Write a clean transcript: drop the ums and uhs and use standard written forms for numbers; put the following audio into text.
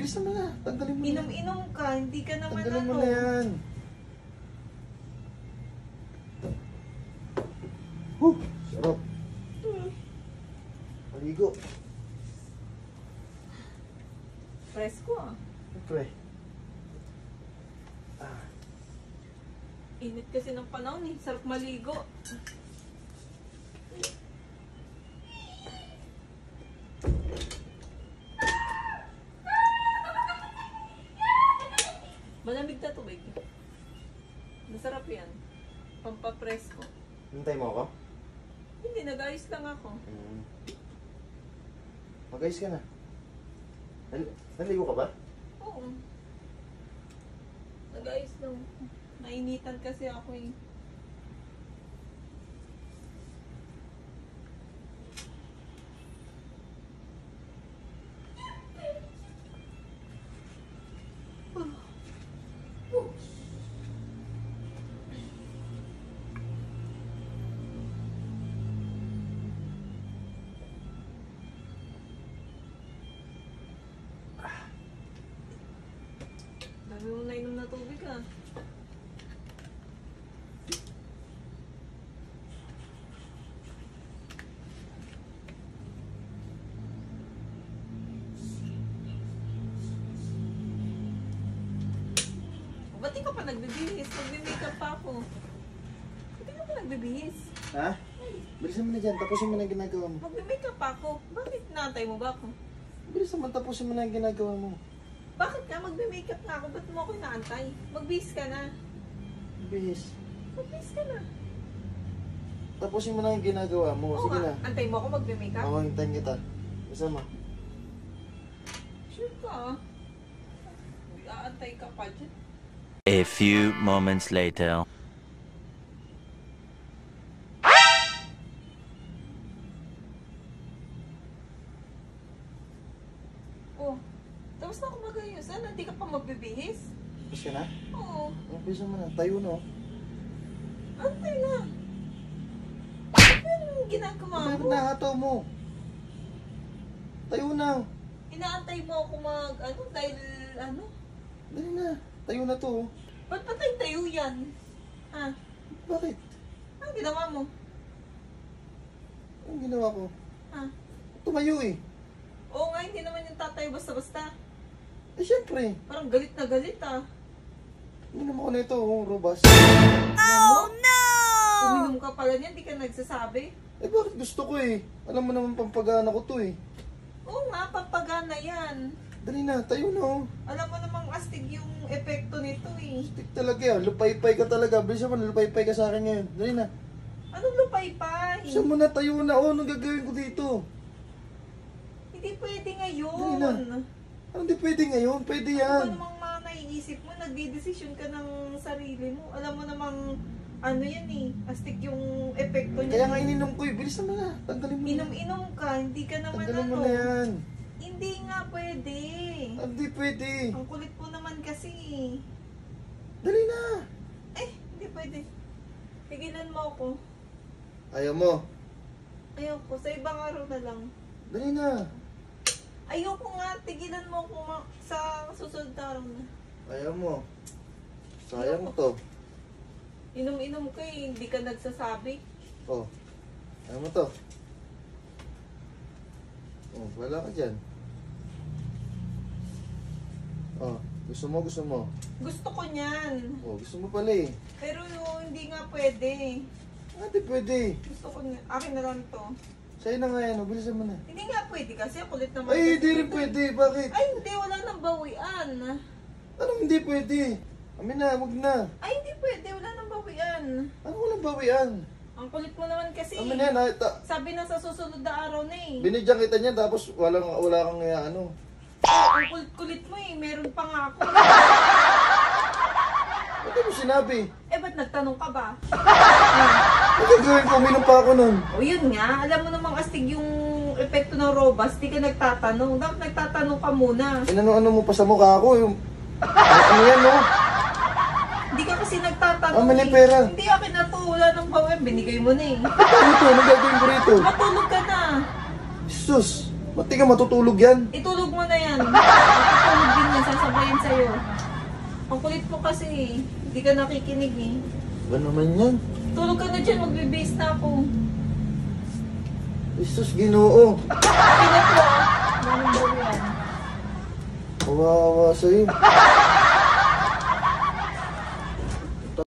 bilisan mo na. Tanggalin mo na. Inom-inom ka, hindi ka naman Tanggalin mo na yan. Sarap. Maligo. Presko ah. Siyempre. Init kasi ng panahon eh. Sarap maligo. Malamig na tubig. Masarap yan. Pampapresko. Hintay mo ako? Hindi, nag-ayos lang ako. Mag-ayos ka na. Naligo ka ba? Oo. Nag-ayos lang. Nainitan kasi ako eh. Dami mo nainom na tubig ah. Ba't di ka pa nagbibihis? Magbe-makeup pa ako. Ba't di ka pa nagbibihis? Ha? Bilisan mo na dyan. Tapusin mo na yung ginagawa mo. Magbe-makeup pa ako. Bakit naantay mo ba ako? Bilisan mo. Tapusin mo na yung ginagawa mo. Bakit ka? Magbe-makeup na ako. Ba't mo ako inaantay? Magbihis ka na. Bihis. Magbihis ka na. Tapusin mo na yung ginagawa mo. Oo Sige nga. na. Antay mo ako magbe-makeup? Ako, hintayin kita. Bisa mo. Sure ka ah. Aantay ka pa dyan. A few moments later. Oh, tapos na ako magayos. Ano, hindi ka pa magbibihis? Tapos ka na? Oo. Bisa mo na. Tayo na. Antay na. Ano yung ginagawa Bakit mo? nakataw mo? Tayo na. Inaantay mo ako dahil ano? Dali na. Tayo na to. Ba't patay-tayo yan? Ha? Bakit? Anong ginawa mo? Anong ginawa ko? Ha? Tumayo eh. Oo nga, hindi naman yung tatay basta-basta. Eh syempre. Parang galit na galit ah. Uminom ako nito. Robas. Oh no! Uminom ka pala niyan, di ka nagsasabi. Eh bakit gusto ko eh? Alam mo naman pampagana ko to eh. Oo nga, papagana yan. Dali na. Tayo na oh. Alam mo namang astig yung epekto nito eh. Stick talaga yan. Lupay-pay ka talaga. Bilisan mo na. Lupay-pay ka sa akin ngayon. Dali na. Anong lupay-pay? Bilisan mo na. Tayo na. Oh, anong gagawin ko dito? Hindi pwede ngayon. Dali na. Ano hindi pwede ngayon? Pwede Ano yan. ba namang mga naiisip mo? Nagdidesisyon ka ng sarili mo. Alam mo namang ano yan eh. Astig yung epekto niya. Kaya nga ininom ko eh. Bilisan mo na. Tanggalin mo na. Inom-inom ka. Hindi ka naman Tanggalin mo ano. na yan. Hindi nga pwede. Hindi pwede. Ang kulit mo naman kasi. Dali na. Hindi pwede. Tigilan mo ako. Ayaw mo. Ayoko. Sa ibang araw na lang. Dali na. Ayoko nga. Tigilan mo ako sa susunod na araw na. Ayaw mo. Sayang mo to. Inom-inom ka eh. Hindi ka nagsasabi. Oh. Ayaw mo to. Oh, wala ka dyan. Oh, gusto mo, gusto mo. Gusto ko niyan. Oh, gusto mo pala eh. Pero hindi nga pwede. Hindi pwede. Gusto ko niyan. Akin na lang to. Sa'yo na nga yan, oh. Bilisan mo na. Hindi nga pwede kasi. Kulit naman. Ay, kasi hindi rin ito. pwede. Bakit? Ay, hindi. Wala nang bawian. Anong hindi pwede? Amin na, wag na. Ay, hindi pwede. Wala nang bawian. Ano walang bawian? Ang kulit mo naman kasi. Amin na, Sabi na sa susunod na araw na eh. binidyan kita niyan tapos wala kang ano. Ang kulit-kulit mo eh. Meron pa nga ako. Ba't mo sinabi? Ba't nagtanong ka ba? Ano gagawin ko? Uminom pa ako nun. O yun nga. Alam mo namang astig yung epekto ng Robas. Di ka nagtatanong. Dapat nagtatanong ka muna. Ano mo pa sa mukha ko? Yung... ano yan, no? Hindi ka kasi nagtatanong. Mali pera. Hindi akin na to. Wala nang bawian. Binigay mo na eh. Ano to? Ano gagawin ko rito? Matulog ka na. Jesus! Ba't di ka matutulog yan? Itulog mo na yan. Matulog din yan sa'yo. Ang kulit mo kasi eh. Hindi ka nakikinig eh. Ba naman yan? Tulog ka na dyan, magbe-base na ako. Jesus, Ginoo. Pinak ko ah. Manong daw yan. Kawawa sa'yo.